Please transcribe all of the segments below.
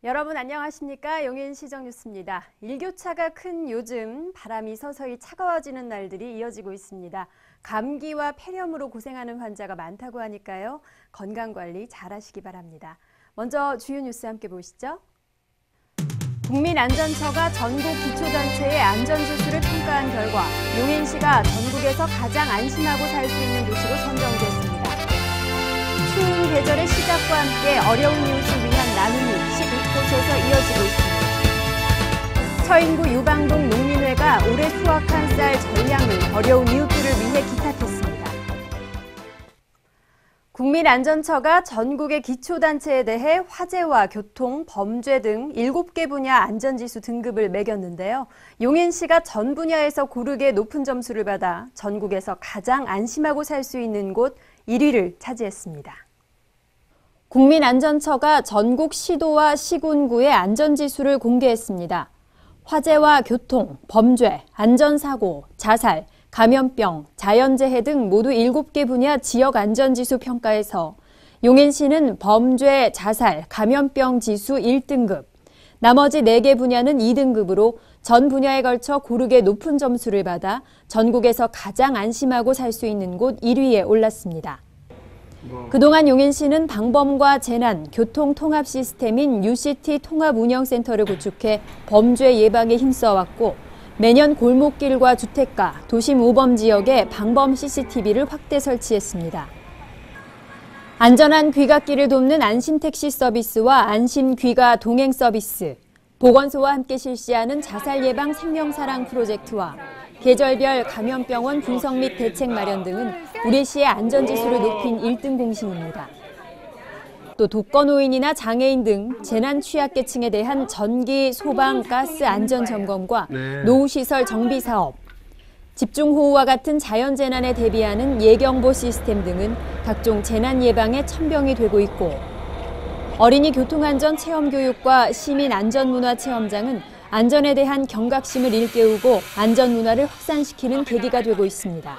여러분 안녕하십니까? 용인시정 뉴스입니다. 일교차가 큰 요즘 바람이 서서히 차가워지는 날들이 이어지고 있습니다. 감기와 폐렴으로 고생하는 환자가 많다고 하니까요. 건강관리 잘하시기 바랍니다. 먼저 주요 뉴스 함께 보시죠. 국민안전처가 전국 기초단체의 안전지수를 평가한 결과 용인시가 전국에서 가장 안심하고 살 수 있는 도시로 선정됐습니다. 추운 계절의 시작과 함께 어려운 이웃을 위한 나눔이 곳곳에서 이어지고 있습니다. 처인구 유방동 농민회가 올해 수확한 쌀 전량을 어려운 이웃들을 위해 기탁했습니다. 국민안전처가 전국의 기초단체에 대해 화재와 교통, 범죄 등 7개 분야 안전지수 등급을 매겼는데요. 용인시가 전 분야에서 고르게 높은 점수를 받아 전국에서 가장 안심하고 살 수 있는 곳 1위를 차지했습니다. 국민안전처가 전국 시도와 시군구의 안전지수를 공개했습니다. 화재와 교통, 범죄, 안전사고, 자살, 감염병, 자연재해 등 모두 7개 분야 지역 안전지수 평가에서 용인시는 범죄, 자살, 감염병 지수 1등급, 나머지 4개 분야는 2등급으로 전 분야에 걸쳐 고르게 높은 점수를 받아 전국에서 가장 안심하고 살 수 있는 곳 1위에 올랐습니다. 그동안 용인시는 방범과 재난, 교통 통합 시스템인 UCT 통합운영센터를 구축해 범죄 예방에 힘써왔고 매년 골목길과 주택가, 도심 우범 지역에 방범 CCTV를 확대 설치했습니다. 안전한 귀갓길을 돕는 안심택시 서비스와 안심귀가 동행 서비스, 보건소와 함께 실시하는 자살 예방 생명사랑 프로젝트와 계절별 감염병원 분석 및 대책 마련 등은 우리 시의 안전지수를 높인 1등 공신입니다. 또 독거노인이나 장애인 등 재난 취약계층에 대한 전기, 소방, 가스 안전 점검과 노후시설 정비 사업, 집중호우와 같은 자연재난에 대비하는 예경보 시스템 등은 각종 재난 예방에 천병이 되고 있고 어린이 교통안전 체험교육과 시민안전문화 체험장은 안전에 대한 경각심을 일깨우고 안전문화를 확산시키는 계기가 되고 있습니다.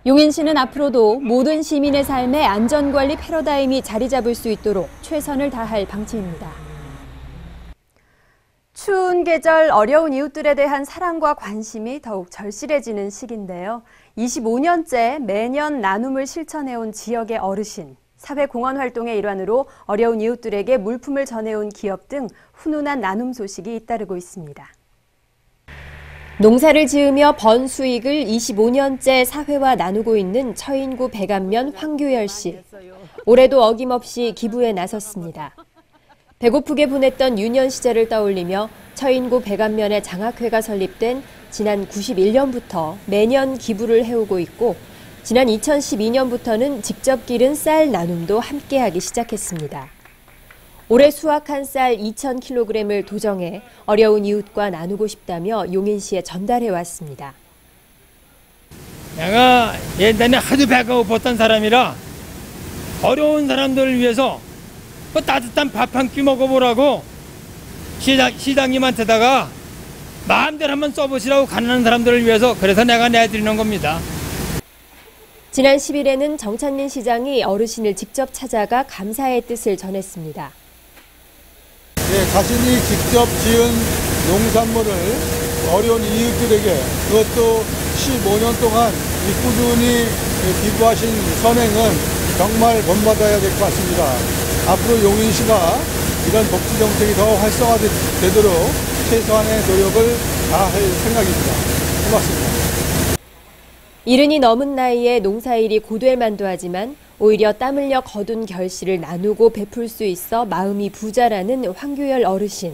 용인시는 앞으로도 모든 시민의 삶에 안전관리 패러다임이 자리 잡을 수 있도록 최선을 다할 방침입니다. 추운 계절 어려운 이웃들에 대한 사랑과 관심이 더욱 절실해지는 시기인데요. 25년째 매년 나눔을 실천해온 지역의 어르신, 사회공헌 활동의 일환으로 어려운 이웃들에게 물품을 전해온 기업 등 훈훈한 나눔 소식이 잇따르고 있습니다. 농사를 지으며 번 수익을 25년째 사회와 나누고 있는 처인구 백안면 황규열 씨. 올해도 어김없이 기부에 나섰습니다. 배고프게 보냈던 유년 시절을 떠올리며 처인구 백안면의 장학회가 설립된 지난 91년부터 매년 기부를 해오고 있고 지난 2012년부터는 직접 기른 쌀 나눔도 함께하기 시작했습니다. 올해 수확한 쌀 2,000kg을 도정해 어려운 이웃과 나누고 싶다며 용인시에 전달해왔습니다. 내가 옛날에 하도 배가 고팠던 사람이라 어려운 사람들을 위해서 따뜻한 밥 한 끼 먹어보라고 시장님한테다가 마음대로 한번 써보시라고 가난한 사람들을 위해서 그래서 내가 내드리는 겁니다. 지난 10일에는 정찬민 시장이 어르신을 직접 찾아가 감사의 뜻을 전했습니다. 네, 자신이 직접 지은 농산물을 어려운 이웃들에게 그것도 15년 동안 꾸준히 기부하신 선행은 정말 본받아야 될 것 같습니다. 앞으로 용인시가 이런 복지 정책이 더 활성화되도록 최소한의 노력을 다할 생각입니다. 고맙습니다. 이른이 넘은 나이에 농사일이 고될 만도 하지만 오히려 땀 흘려 거둔 결실을 나누고 베풀 수 있어 마음이 부자라는 황규열 어르신.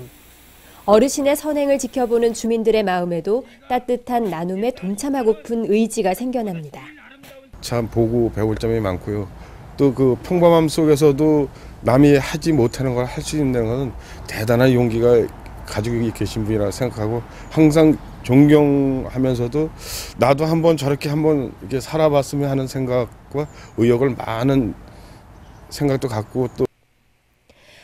어르신의 선행을 지켜보는 주민들의 마음에도 따뜻한 나눔에 동참하고픈 의지가 생겨납니다. 참 보고 배울 점이 많고요. 또 그 평범함 속에서도 남이 하지 못하는 걸 할 수 있는 것은 대단한 용기가 가지고 계신 분이라고 생각하고 항상 존경하면서도 나도 한번 저렇게 한번 이렇게 살아봤으면 하는 생각과 의욕을 많은 생각도 갖고 또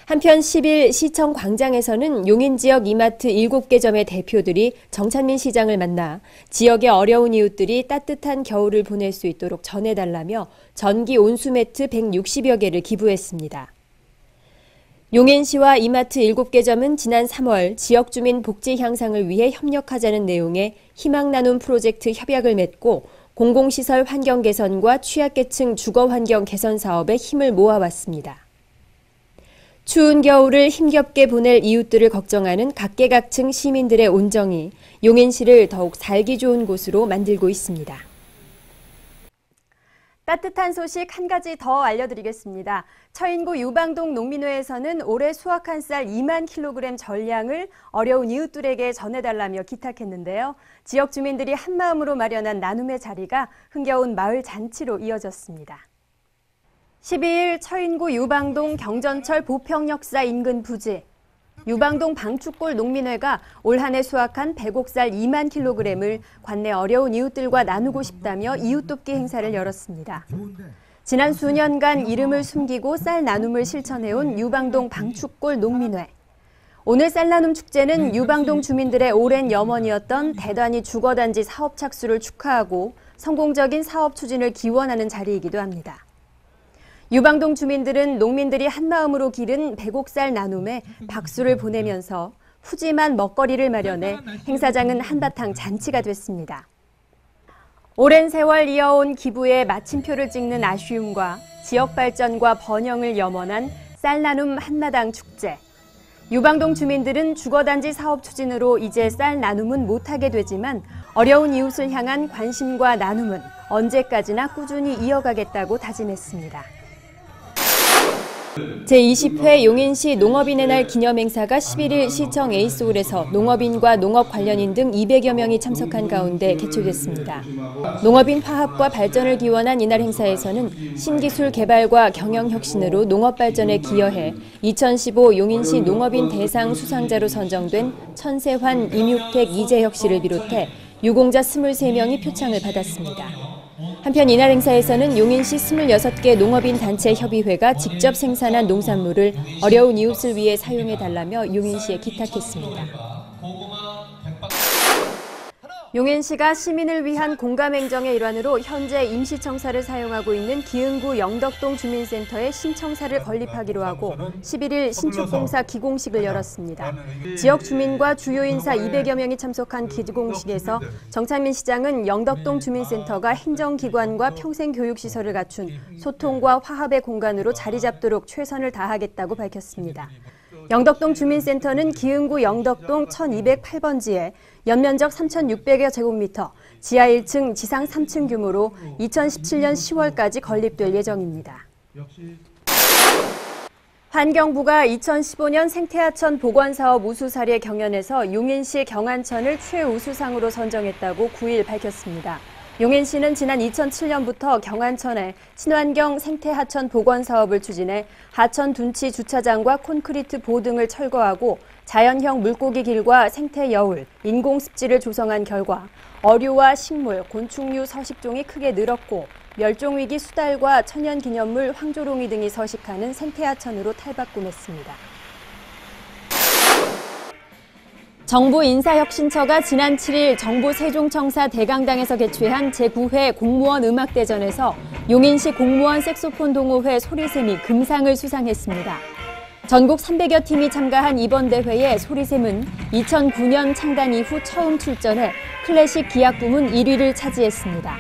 한편 10일 시청 광장에서는 용인 지역 이마트 7개 점의 대표들이 정찬민 시장을 만나 지역의 어려운 이웃들이 따뜻한 겨울을 보낼 수 있도록 전해달라며 전기 온수 매트 160여 개를 기부했습니다. 용인시와 이마트 7개점은 지난 3월 지역 주민 복지 향상을 위해 협력하자는 내용의 희망 나눔 프로젝트 협약을 맺고 공공시설 환경 개선과 취약계층 주거 환경 개선 사업에 힘을 모아왔습니다. 추운 겨울을 힘겹게 보낼 이웃들을 걱정하는 각계각층 시민들의 온정이 용인시를 더욱 살기 좋은 곳으로 만들고 있습니다. 따뜻한 소식 한 가지 더 알려드리겠습니다. 처인구 유방동 농민회에서는 올해 수확한 쌀 2만 킬로그램 전량을 어려운 이웃들에게 전해달라며 기탁했는데요. 지역 주민들이 한마음으로 마련한 나눔의 자리가 흥겨운 마을 잔치로 이어졌습니다. 12일 처인구 유방동 경전철 보평역사 인근 부지 유방동 방축골 농민회가 올 한 해 수확한 백옥쌀 2만 킬로그램을 관내 어려운 이웃들과 나누고 싶다며 이웃 돕기 행사를 열었습니다. 지난 수년간 이름을 숨기고 쌀 나눔을 실천해온 유방동 방축골 농민회. 오늘 쌀 나눔 축제는 유방동 주민들의 오랜 염원이었던 대단위 주거단지 사업 착수를 축하하고 성공적인 사업 추진을 기원하는 자리이기도 합니다. 유방동 주민들은 농민들이 한마음으로 기른 백옥쌀 나눔에 박수를 보내면서 푸짐한 먹거리를 마련해 행사장은 한바탕 잔치가 됐습니다. 오랜 세월 이어온 기부에 마침표를 찍는 아쉬움과 지역 발전과 번영을 염원한 쌀 나눔 한마당 축제. 유방동 주민들은 주거단지 사업 추진으로 이제 쌀 나눔은 못하게 되지만 어려운 이웃을 향한 관심과 나눔은 언제까지나 꾸준히 이어가겠다고 다짐했습니다. 제20회 용인시 농업인의 날 기념행사가 11일 시청 에이스홀에서 농업인과 농업 관련인 등 200여 명이 참석한 가운데 개최됐습니다. 농업인 화합과 발전을 기원한 이날 행사에서는 신기술 개발과 경영 혁신으로 농업 발전에 기여해 2015 용인시 농업인 대상 수상자로 선정된 천세환, 임육택, 이재혁 씨를 비롯해 유공자 23명이 표창을 받았습니다. 한편 이날 행사에서는 용인시 26개 농업인 단체 협의회가 직접 생산한 농산물을 어려운 이웃을 위해 사용해달라며 용인시에 기탁했습니다. 용인시가 시민을 위한 공감행정의 일환으로 현재 임시청사를 사용하고 있는 기흥구 영덕동 주민센터에 신청사를 건립하기로 하고 11일 신축공사 기공식을 열었습니다. 지역 주민과 주요 인사 200여 명이 참석한 기공식에서 정찬민 시장은 영덕동 주민센터가 행정기관과 평생교육시설을 갖춘 소통과 화합의 공간으로 자리 잡도록 최선을 다하겠다고 밝혔습니다. 영덕동 주민센터는 기흥구 영덕동 1208번지에 연면적 3,600여 제곱미터, 지하 1층, 지상 3층 규모로 2017년 10월까지 건립될 예정입니다. 환경부가 2015년 생태하천 복원사업 우수 사례 경연에서 용인시 경안천을 최우수상으로 선정했다고 9일 밝혔습니다. 용인시는 지난 2007년부터 경안천에 친환경 생태하천 복원 사업을 추진해 하천 둔치 주차장과 콘크리트 보 등을 철거하고 자연형 물고기 길과 생태 여울, 인공 습지를 조성한 결과 어류와 식물, 곤충류 서식종이 크게 늘었고 멸종위기 수달과 천연기념물 황조롱이 등이 서식하는 생태하천으로 탈바꿈했습니다. 정부 인사혁신처가 지난 7일 정부 세종청사 대강당에서 개최한 제9회 공무원 음악대전에서 용인시 공무원 색소폰 동호회 소리샘이 금상을 수상했습니다. 전국 300여 팀이 참가한 이번 대회에 소리샘은 2009년 창단 이후 처음 출전해 클래식 기악 부문 1위를 차지했습니다.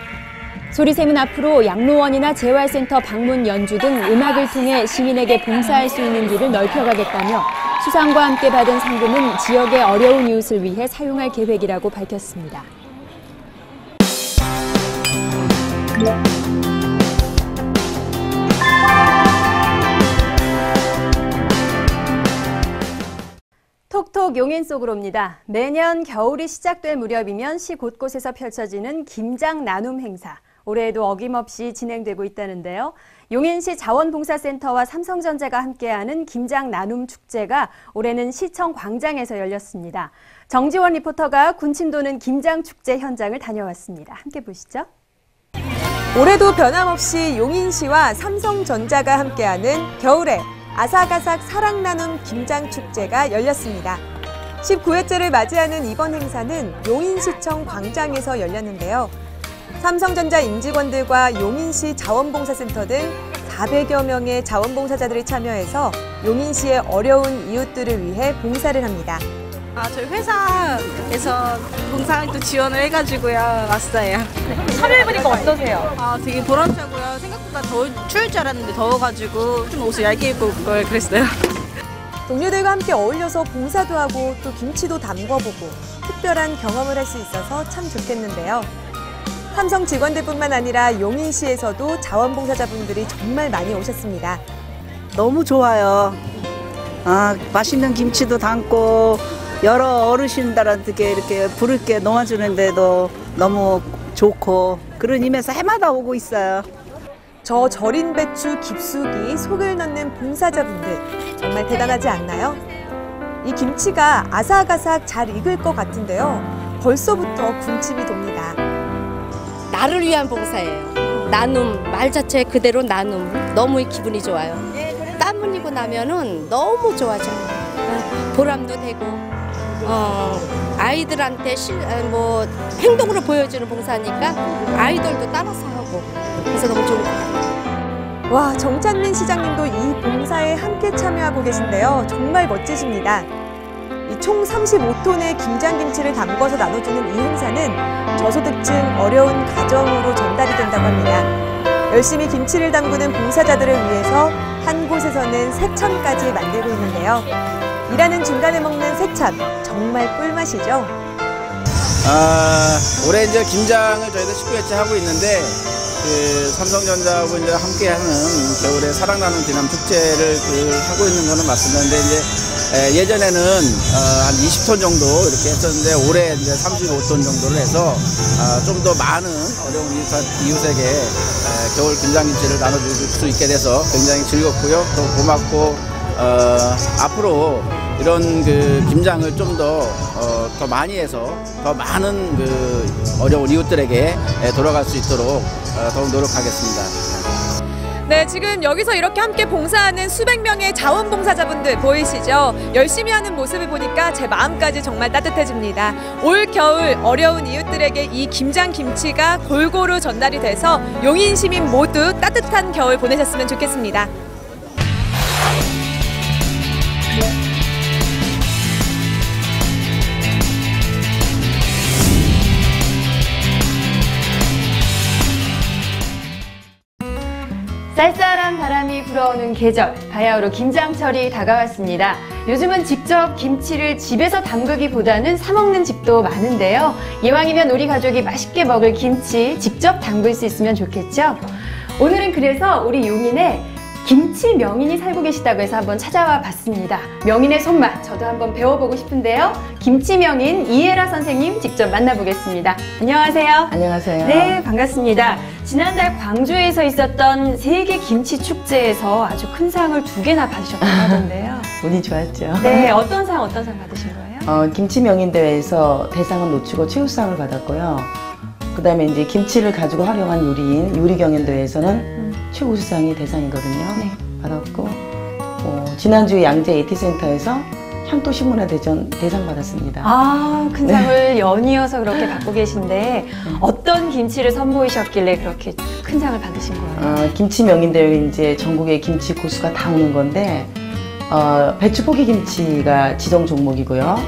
소리샘은 앞으로 양로원이나 재활센터 방문 연주 등 음악을 통해 시민에게 봉사할 수 있는 길을 넓혀가겠다며 수상과 함께 받은 상금은 지역의 어려운 이웃을 위해 사용할 계획이라고 밝혔습니다. 톡톡 용인 속으로입니다. 매년 겨울이 시작될 무렵이면 시 곳곳에서 펼쳐지는 김장 나눔 행사. 올해에도 어김없이 진행되고 있다는데요. 용인시 자원봉사센터와 삼성전자가 함께하는 김장 나눔 축제가 올해는 시청 광장에서 열렸습니다. 정지원 리포터가 군침 도는 김장 축제 현장을 다녀왔습니다. 함께 보시죠. 올해도 변함없이 용인시와 삼성전자가 함께하는 겨울에 아삭아삭 사랑 나눔 김장 축제가 열렸습니다. 19회째를 맞이하는 이번 행사는 용인시청 광장에서 열렸는데요. 삼성전자 임직원들과 용인시 자원봉사센터 등 400여 명의 자원봉사자들이 참여해서 용인시의 어려운 이웃들을 위해 봉사를 합니다. 저희 회사에서 봉사활동 지원을 해가지고요 왔어요. 참여해보니까 어떠세요? 되게 보람차고요. 생각보다 추울 줄 알았는데 더워가지고 좀 옷을 얇게 입고 올 걸 그랬어요. 동료들과 함께 어울려서 봉사도 하고 또 김치도 담궈보고 특별한 경험을 할 수 있어서 참 좋겠는데요. 삼성 직원들뿐만 아니라 용인시에서도 자원봉사자분들이 정말 많이 오셨습니다. 너무 좋아요. 맛있는 김치도 담고 여러 어르신들한테 이렇게 부르게 놓아주는데도 너무 좋고 그런 의미에서 해마다 오고 있어요. 저 절인 배추 깊숙이 속을 넣는 봉사자분들 정말 대단하지 않나요? 이 김치가 아삭아삭 잘 익을 것 같은데요. 벌써부터 군침이 돕니다. 나를 위한 봉사예요. 나눔, 말 자체 그대로 나눔. 너무 기분이 좋아요. 땀 흘리고 나면은 너무 좋아져요. 보람도 되고, 아이들한테 행동으로 보여주는 봉사니까 아이들도 따라서 하고, 그래서 너무 좋은 것 같아요. 와, 정찬민 시장님도 이 봉사에 함께 참여하고 계신데요. 정말 멋지십니다. 총 35톤의 김장김치를 담궈서 나눠주는 이 행사는 저소득층 어려운 가정으로 전달이 된다고 합니다. 열심히 김치를 담그는 봉사자들을 위해서 한 곳에서는 새참까지 만들고 있는데요. 일하는 중간에 먹는 새참, 정말 꿀맛이죠? 올해 이제 김장을 저희도 19회째 하고 있는데 삼성전자하고 이제 함께하는 겨울에 사랑나는 기념 축제를 하고 있는 거는 맞습니다. 근데 이제 예전에는 한 20톤 정도 이렇게 했었는데 올해 이제 35톤 정도를 해서 좀 더 많은 어려운 이웃에게 겨울 김장김치를 나눠줄 수 있게 돼서 굉장히 즐겁고요. 또 고맙고 앞으로 이런 김장을 좀 더 많이 해서 더 많은 어려운 이웃들에게 돌아갈 수 있도록 더욱 노력하겠습니다. 네, 지금 여기서 이렇게 함께 봉사하는 수백 명의 자원봉사자분들 보이시죠? 열심히 하는 모습을 보니까 제 마음까지 정말 따뜻해집니다. 올 겨울 어려운 이웃들에게 이 김장김치가 골고루 전달이 돼서 용인 시민 모두 따뜻한 겨울 보내셨으면 좋겠습니다. 쌀쌀한 바람이 불어오는 계절, 바야흐로 김장철이 다가왔습니다. 요즘은 직접 김치를 집에서 담그기보다는 사 먹는 집도 많은데요. 이왕이면 우리 가족이 맛있게 먹을 김치 직접 담글 수 있으면 좋겠죠? 오늘은 그래서 우리 용인에 김치 명인이 살고 계시다고 해서 한번 찾아와 봤습니다. 명인의 손맛, 저도 한번 배워보고 싶은데요. 김치 명인 이혜라 선생님 직접 만나보겠습니다. 안녕하세요. 안녕하세요. 네, 반갑습니다. 지난달 광주에서 있었던 세계 김치 축제에서 아주 큰 상을 2개나 받으셨다고 하던데요. 운이 좋았죠. 네, 어떤 상 받으신 거예요? 김치 명인 대회에서 대상은 놓치고 최우수상을 받았고요. 그다음에 이제 김치를 가지고 활용한 요리인 요리 경연 대회에서는 최우수상이 대상이거든요. 네. 받았고 지난주에 양재 AT센터에서 향토 신문화 대전 대상 받았습니다. 큰 상을 연이어서 그렇게 받고 계신데 어떤 김치를 선보이셨길래 그렇게 큰 상을 받으신 거예요? 김치 명인 대회 이제 전국의 김치 고수가 다 오는 건데 배추 포기 김치가 지정 종목이고요.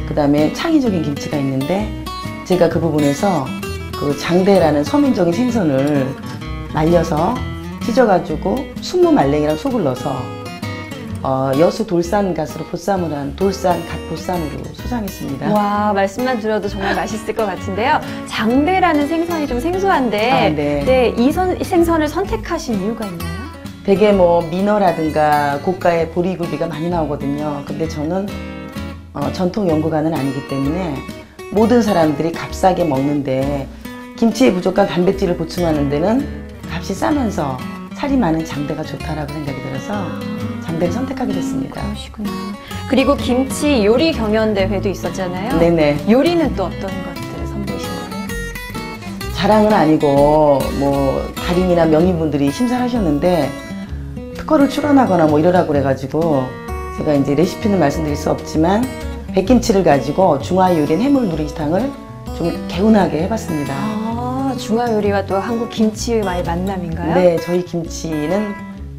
그다음에 창의적인 김치가 있는데 제가 그 부분에서 장대라는 서민적인 생선을 말려서 찢어가지고 순무 말랭이랑 속을 넣어서 여수 돌산갓으로 보쌈을 한 돌산 갓보쌈으로 수상했습니다. 와, 말씀만 들어도 정말 맛있을 것 같은데요. 장대라는 생선이 좀 생소한데 네. 이 생선을 선택하신 이유가 있나요? 되게 민어라든가 고가의 보리굴비가 많이 나오거든요. 근데 저는 전통 연구가는 아니기 때문에 모든 사람들이 값싸게 먹는데 김치에 부족한 단백질을 보충하는 데는 값이 싸면서 살이 많은 장대가 좋다라고 생각이 들어서 장대를 선택하게 됐습니다. 그러시구나. 그리고 김치 요리 경연대회도 있었잖아요. 네네. 요리는 또 어떤 것들을 선보이신 거예요? 자랑은 아니고 달인이나 명인분들이 심사를 하셨는데 특허를 출원하거나 이러라고 그래가지고 제가 이제 레시피는 말씀드릴 수 없지만 백김치를 가지고 중화 요리인 해물 누리탕을 좀 개운하게 해봤습니다. 중화 요리와 또 한국 김치와의 만남인가요? 네, 저희 김치는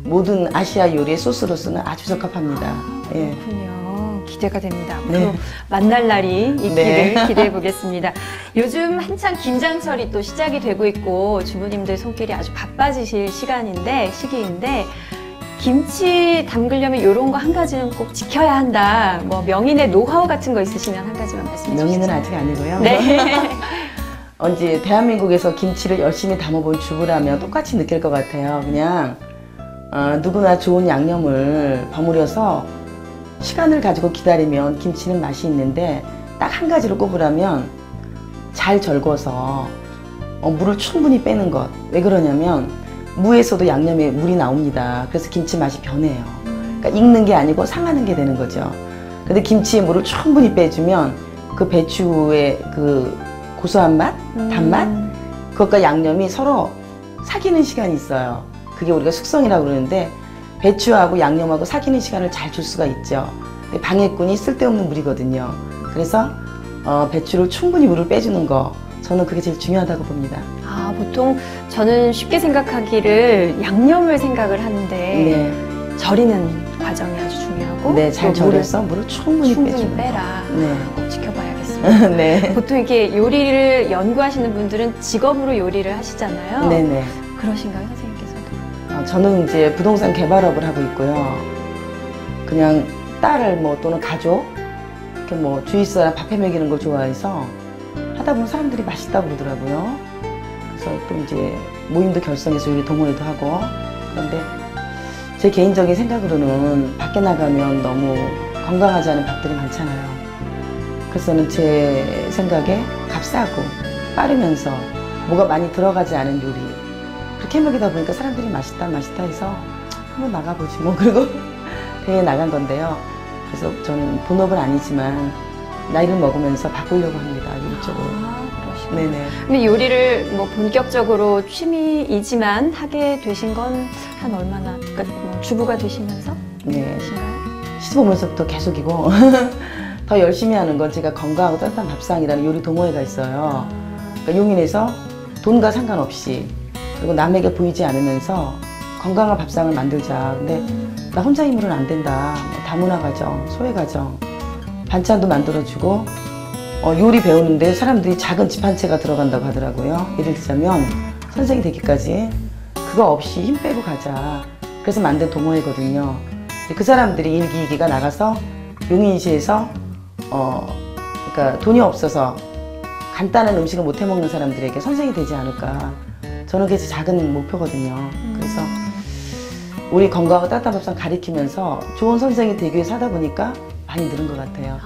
모든 아시아 요리의 소스로서는 아주 적합합니다. 예. 그렇군요. 기대가 됩니다. 앞으로 네. 만날 날이 있기를 네. 기대해 보겠습니다. 요즘 한창 김장철이 또 시작이 되고 있고 주부님들 손길이 아주 바빠지실 시기인데 김치 담그려면 이런 거 한 가지는 꼭 지켜야 한다. 뭐 명인의 노하우 같은 거 있으시면 한 가지만 말씀해 주시죠. 명인은 아직 아니고요. 네. 이제 대한민국에서 김치를 열심히 담아본 주부라면 똑같이 느낄 것 같아요. 그냥 누구나 좋은 양념을 버무려서 시간을 가지고 기다리면 김치는 맛이 있는데 딱 한 가지로 꼽으라면 잘 절궈서 물을 충분히 빼는 것. 왜 그러냐면 무에서도 양념에 물이 나옵니다. 그래서 김치 맛이 변해요. 그러니까 익는 게 아니고 상하는 게 되는 거죠. 근데 김치에 물을 충분히 빼주면 그 배추의 그 고소한 맛, 단맛, 그것과 양념이 서로 사귀는 시간이 있어요. 그게 우리가 숙성이라고 그러는데 배추하고 양념하고 사귀는 시간을 잘 줄 수가 있죠. 근데 방해꾼이 쓸데없는 물이거든요. 그래서 배추를 충분히 물을 빼주는 거, 저는 그게 제일 중요하다고 봅니다. 아, 보통 저는 쉽게 생각하기를 양념을 생각을 하는데 네. 절이는 과정이 아주 중요하고 네, 잘 절여서 물을 충분히 빼주는 빼라. 네. 꼭 지켜봐야겠습니다. 네. 보통 이렇게 요리를 연구하시는 분들은 직업으로 요리를 하시잖아요. 네네. 그러신가요, 선생님께서도? 저는 이제 부동산 개발업을 하고 있고요. 그냥 딸을 또는 가족, 이렇게 주위 사람 밥해 먹이는 걸 좋아해서 하다 보면 사람들이 맛있다고 그러더라고요. 그래서 또 이제 모임도 결성해서 요리 동호회도 하고. 그런데 제 개인적인 생각으로는 밖에 나가면 너무 건강하지 않은 밥들이 많잖아요. 그래서는 제 생각에 값싸고 빠르면서 뭐가 많이 들어가지 않은 요리, 그렇게 먹이다 보니까 사람들이 맛있다 해서 한번 나가보지 뭐. 그리고 대회에 나간 건데요. 그래서 저는 본업은 아니지만 나이를 먹으면서 바꾸려고 합니다. 요리 쪽으로. 그러시군요. 네네. 근데 요리를 본격적으로 취미이지만 하게 되신 건 한 얼마나, 그러니까 주부가 되시면서 네. 되신가요? 시집 오면서부터 계속이고 더 열심히 하는 건 제가 건강하고 따뜻한 밥상이라는 요리 동호회가 있어요. 그러니까 용인에서 돈과 상관없이 그리고 남에게 보이지 않으면서 건강한 밥상을 만들자. 근데 나 혼자 힘으로는 안 된다. 다문화 가정, 소외 가정, 반찬도 만들어주고 요리 배우는데 사람들이 작은 집 한 채가 들어간다고 하더라고요. 예를 들자면 선생이 되기까지 그거 없이 힘 빼고 가자. 그래서 만든 동호회거든요. 그 사람들이 일기이기가 나가서 용인시에서 그러니까 돈이 없어서 간단한 음식을 못 해먹는 사람들에게 선생이 되지 않을까. 저는 그게 제 작은 목표거든요. 그래서 우리 건강하고 따뜻한 밥상 가리키면서 좋은 선생이 되기 위해서 하다 보니까 많이 늘은 것 같아요.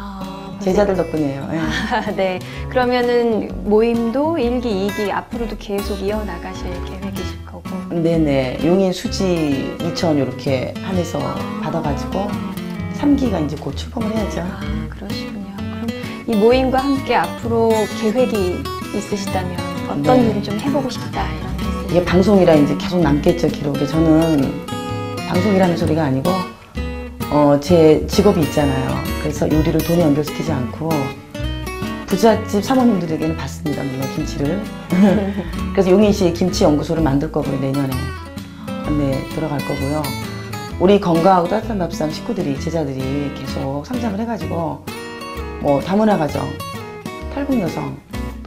제자들 덕분이에요. 네. 네. 그러면은 모임도 1기, 2기 앞으로도 계속 이어나가실 계획이실 거고. 네네. 용인 수지 2천 이렇게 한해서 받아가지고 3기가 이제 곧 출범을 해야죠. 그러시군요. 그럼 이 모임과 함께 앞으로 계획이 있으시다면 어떤 네. 일을 좀 해보고 싶다 이런 게 있으세요? 이게 방송이라 이제 계속 남겠죠, 기록에. 저는 방송이라는 소리가 아니고 제 직업이 있잖아요. 그래서 요리를 돈에 연결시키지 않고 부잣집 사모님들에게는 받습니다, 물론 김치를. 그래서 용인시에 김치연구소를 만들 거고요, 내년에. 네, 들어갈 거고요. 우리 건강하고 따뜻한 밥상 식구들이, 제자들이 계속 성장을 해가지고 다문화 가정, 탈북 여성,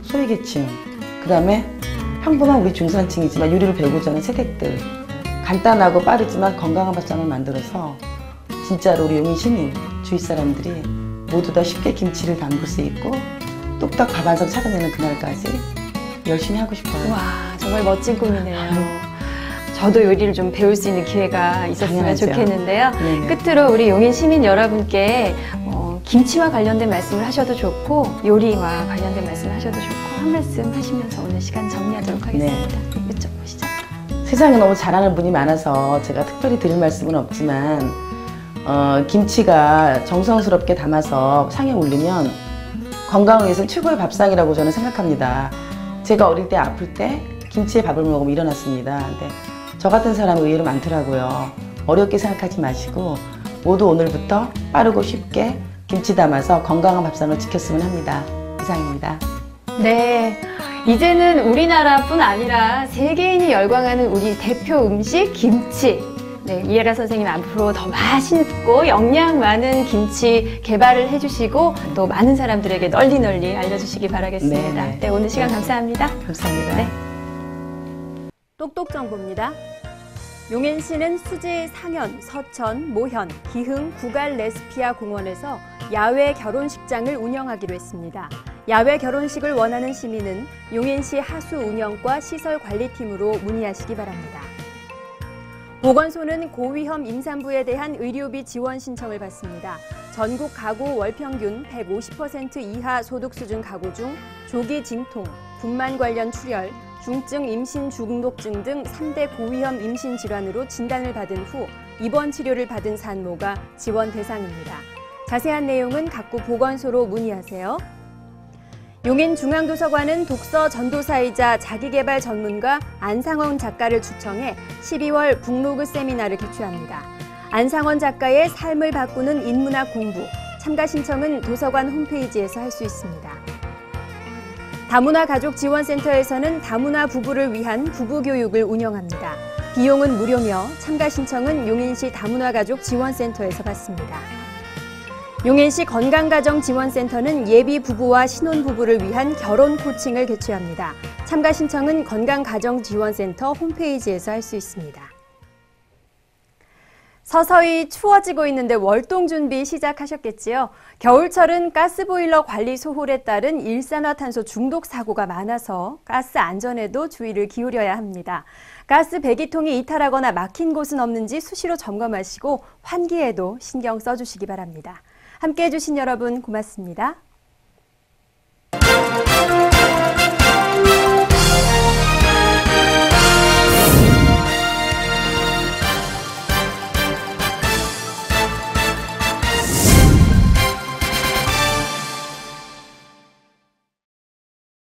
소외계층, 그 다음에 평범한 우리 중산층이지만 요리를 배우고자 하는 세댁들, 간단하고 빠르지만 건강한 밥상을 만들어서 진짜로 우리 용인 시민, 주위 사람들이 모두 다 쉽게 김치를 담글 수 있고 뚝딱 밥 한 상 차려내는 그날까지 열심히 하고 싶어요. 와, 정말 멋진 꿈이네요. 저도 요리를 좀 배울 수 있는 기회가 있었으면 당연하죠. 좋겠는데요. 네네. 끝으로 우리 용인 시민 여러분께 김치와 관련된 말씀을 하셔도 좋고 요리와 관련된 말씀을 하셔도 좋고 한 말씀 하시면서 오늘 시간 정리하도록 하겠습니다. 여쭤보시죠. 세상에 너무 잘하는 분이 많아서 제가 특별히 드릴 말씀은 없지만 김치가 정성스럽게 담아서 상에 올리면 건강을 위해서 최고의 밥상이라고 저는 생각합니다. 제가 어릴 때 아플 때 김치에 밥을 먹으면 일어났습니다. 근데 저 같은 사람이 의외로 많더라고요. 어렵게 생각하지 마시고 모두 오늘부터 빠르고 쉽게 김치 담아서 건강한 밥상을 지켰으면 합니다. 이상입니다. 네, 이제는 우리나라뿐 아니라 세계인이 열광하는 우리 대표 음식 김치. 네, 이혜라 선생님 앞으로 더 맛있고 영양 많은 김치 개발을 해주시고 또 많은 사람들에게 널리 알려주시기 바라겠습니다. 네. 네, 오늘 시간 감사합니다. 감사합니다. 네. 똑똑 정보입니다. 용인시는 수지, 상현, 서천, 모현, 기흥, 구갈 레스피아 공원에서 야외 결혼식장을 운영하기로 했습니다. 야외 결혼식을 원하는 시민은 용인시 하수 운영과 시설 관리팀으로 문의하시기 바랍니다. 보건소는 고위험 임산부에 대한 의료비 지원 신청을 받습니다. 전국 가구 월평균 150% 이하 소득 수준 가구 중 조기 진통, 분만 관련 출혈, 중증 임신 중독증 등 3대 고위험 임신 질환으로 진단을 받은 후 입원 치료를 받은 산모가 지원 대상입니다. 자세한 내용은 각구 보건소로 문의하세요. 용인중앙도서관은 독서 전도사이자 자기개발 전문가 안상원 작가를 초청해 12월 북로그 세미나를 개최합니다. 안상원 작가의 삶을 바꾸는 인문학 공부, 참가 신청은 도서관 홈페이지에서 할 수 있습니다. 다문화 가족 지원센터에서는 다문화 부부를 위한 부부교육을 운영합니다. 비용은 무료며 참가 신청은 용인시 다문화 가족 지원센터에서 받습니다. 용인시 건강가정지원센터는 예비 부부와 신혼부부를 위한 결혼 코칭을 개최합니다. 참가 신청은 건강가정지원센터 홈페이지에서 할 수 있습니다. 서서히 추워지고 있는데 월동 준비 시작하셨겠지요? 겨울철은 가스보일러 관리 소홀에 따른 일산화탄소 중독 사고가 많아서 가스 안전에도 주의를 기울여야 합니다. 가스 배기통이 이탈하거나 막힌 곳은 없는지 수시로 점검하시고 환기에도 신경 써주시기 바랍니다. 함께해 주신 여러분 고맙습니다.